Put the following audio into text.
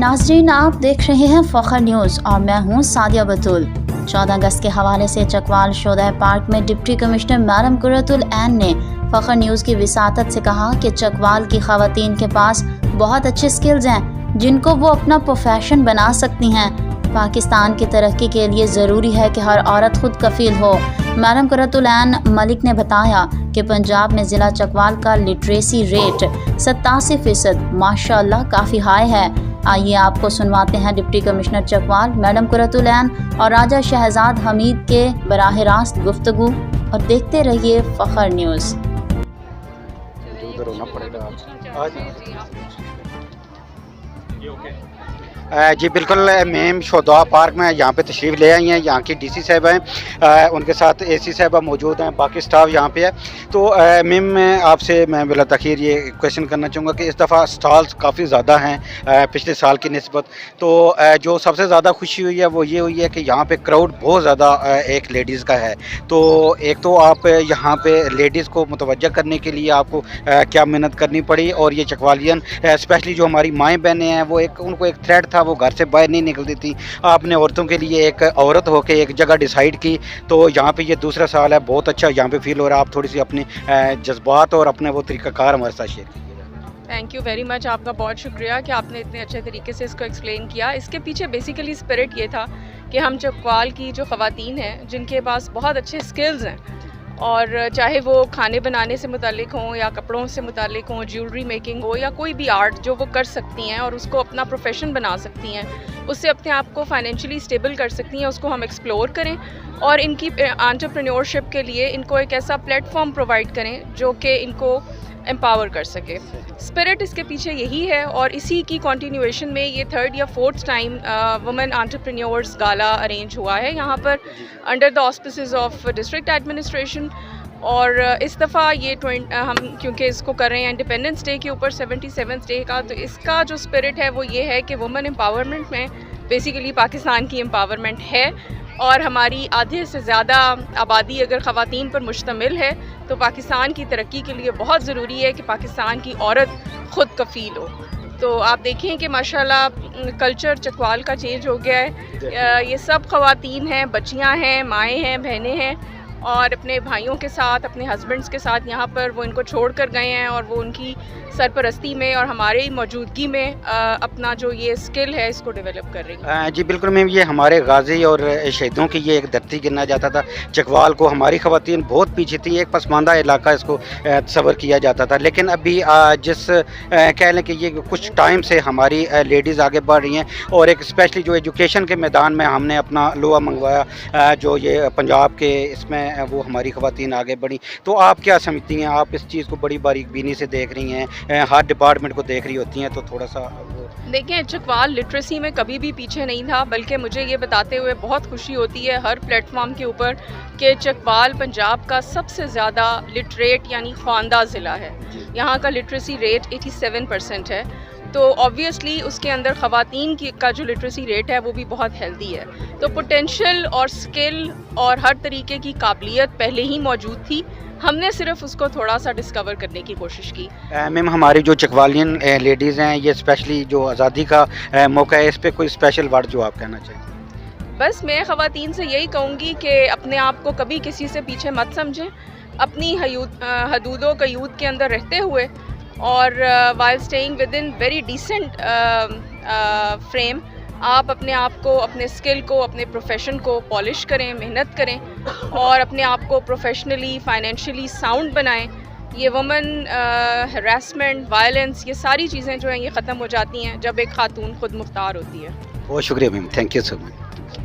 नाज़रीन, आप देख रहे हैं फ़ख्र न्यूज़ और मैं हूं सादिया बतूल। 14 अगस्त के हवाले से चकवाल शोधा पार्क में डिप्टी कमिश्नर मैडम कुर्रतुल ऐन ने फ़ख्र न्यूज़ की विसातत से कहा कि चकवाल की ख़वातीन के पास बहुत अच्छे स्किल्स हैं जिनको वो अपना प्रोफेशन बना सकती हैं। पाकिस्तान की तरक्की के लिए ज़रूरी है कि हर औरत खुद कफ़ील हो। मैडम कुर्रतुल ऐन मलिक ने बताया कि पंजाब में ज़िला चकवाल का लिटरेसी रेट 87% माशाअल्लाह काफ़ी हाई है। आइए आपको सुनवाते हैं deputy commissioner Chakwal madam Qurratul Ain और राजा शहजाद हमीद के बराह रास्त गुफ्तगू, और देखते रहिए फ़ख्र न्यूज़। जी बिल्कुल, मैम शोधा पार्क में यहाँ पे तशरीफ़ ले आई हैं। यहाँ की डीसी साहब हैं, उनके साथ एसी साहबा मौजूद हैं, बाकी स्टाफ यहाँ पे है। तो मैम मैं बिला तखीर ये क्वेश्चन करना चाहूँगा कि इस दफ़ा स्टॉल्स काफ़ी ज़्यादा हैं पिछले साल की निस्बत। तो जो सबसे ज़्यादा खुशी हुई है वो ये हुई है कि यहाँ पे क्राउड बहुत ज़्यादा एक लेडीज़ का है। तो एक तो आप यहाँ पे लेडीज़ को मुतवज्जा करने के लिए आपको क्या मेहनत करनी पड़ी, और ये चकवालियन स्पेशली जो हमारी माएँ बहनें हैं वो उनको एक थ्रेट था, वो घर से बाहर नहीं निकलती थी। आपने औरतों के लिए एक औरत होकर एक जगह डिसाइड की। तो यहाँ पे ये दूसरा साल है, बहुत अच्छा यहाँ पे फील हो रहा है। आप थोड़ी सी अपने जज्बात और अपने वो तरीक़ाकार हमारे साथ शेयर कीजिएगा। थैंक यू वेरी मच, आपका बहुत शुक्रिया कि आपने इतने अच्छे तरीके से इसको एक्सप्लेन किया। इसके पीछे बेसिकली स्पिरिट ये था कि हम चकवाल की जो ख़वातीन हैं जिनके पास बहुत अच्छे स्किल्स हैं, और चाहे वो खाने बनाने से मुतालिक हों या कपड़ों से मुतालिक हों, ज्वेलरी मेकिंग हो या कोई भी आर्ट जो वो कर सकती हैं और उसको अपना प्रोफेशन बना सकती हैं, उससे अपने आप को फाइनेंशियली स्टेबल कर सकती हैं, उसको हम एक्सप्लोर करें और इनकी एंटरप्रेन्योरशिप के लिए इनको एक ऐसा प्लेटफॉर्म प्रोवाइड करें जो कि इनको एम्पावर कर सके। स्पिरिट इसके पीछे यही है, और इसी की कंटिन्यूएशन में ये 3rd या 4th time women entrepreneurs gala arrange हुआ है यहाँ पर under the auspices of district administration. और इस दफ़ा ये हम क्योंकि इसको कर रहे हैं इंडिपेंडेंस डे के ऊपर 77th डे का, तो इसका जो स्पिरिट है वो ये है कि वुमेन एम्पावरमेंट में बेसिकली पाकिस्तान की एम्पावरमेंट है, और हमारी आधे से ज़्यादा आबादी अगर ख़वातीन पर मुश्तमिल है तो पाकिस्तान की तरक्की के लिए बहुत ज़रूरी है कि पाकिस्तान की औरत ख़ुद कफ़ील हो। तो आप देखें कि माशाल्लाह कल्चर चकवाल का चेंज हो गया है। ये सब ख़वातीन हैं, बच्चियां हैं, माएँ हैं, बहनें हैं, और अपने भाइयों के साथ, अपने हस्बैंड्स के साथ यहाँ पर वो इनको छोड़ कर गए हैं, और वो उनकी सरपरस्ती में और हमारी मौजूदगी में अपना जो ये स्किल है इसको डेवलप कर रही है। जी बिल्कुल मैम, ये हमारे गाजी और शहीदों की ये एक धरती गिना जाता था। चकवाल को हमारी ख़वातीन बहुत पीछे थी, एक पसमानदा इलाका इसको तस्वर किया जाता था। लेकिन अभी जिस कह लें कि ये कुछ टाइम से हमारी लेडीज़ आगे बढ़ रही हैं, और एक स्पेशली जो एजुकेशन के मैदान में हमने अपना लोहा मंगवाया, जो ये पंजाब के इसमें वो हमारी ख़वातीन आगे बढ़ी। तो आप क्या समझती हैं, आप इस चीज़ को बड़ी बारीक बीनी से देख रही हैं, हर डिपार्टमेंट को देख रही होती हैं, तो थोड़ा सा देखें, चकवाल लिटरेसी में कभी भी पीछे नहीं था, बल्कि मुझे ये बताते हुए बहुत खुशी होती है हर प्लेटफॉर्म के ऊपर कि चकवाल पंजाब का सबसे ज़्यादा लिटरेट यानी ख्वानदा ज़िला है। यहाँ का लिटरेसी रेट 87% है, तो ऑब्वियसली उसके अंदर ख़वातीन का जो लिटरेसी रेट है वो भी बहुत हेल्दी है। तो पोटेंशियल और स्किल और हर तरीके की काबिलियत पहले ही मौजूद थी, हमने सिर्फ उसको थोड़ा सा डिस्कवर करने की कोशिश की। मैम, हमारी जो चकवालियन लेडीज़ हैं, ये स्पेशली जो आज़ादी का मौका है, इस पर कोई स्पेशल वर्ड जो आप कहना चाहिए? बस मैं ख़वातीन से यही कहूँगी कि अपने आप को कभी किसी से पीछे मत समझें, अपनी हदूदों क़यूद के अंदर रहते हुए और while staying within very decent frame आप अपने आप को, अपने स्किल को, अपने प्रोफेशन को पॉलिश करें, मेहनत करें और अपने आप को प्रोफेशनली, फाइनेंशियली साउंड बनाएं। ये वुमेन हरासमेंट, वायलेंस, ये सारी चीज़ें जो हैं ये ख़त्म हो जाती हैं जब एक खातून खुद मुख्तार होती है। बहुत शुक्रिया ma'am, thank you so much.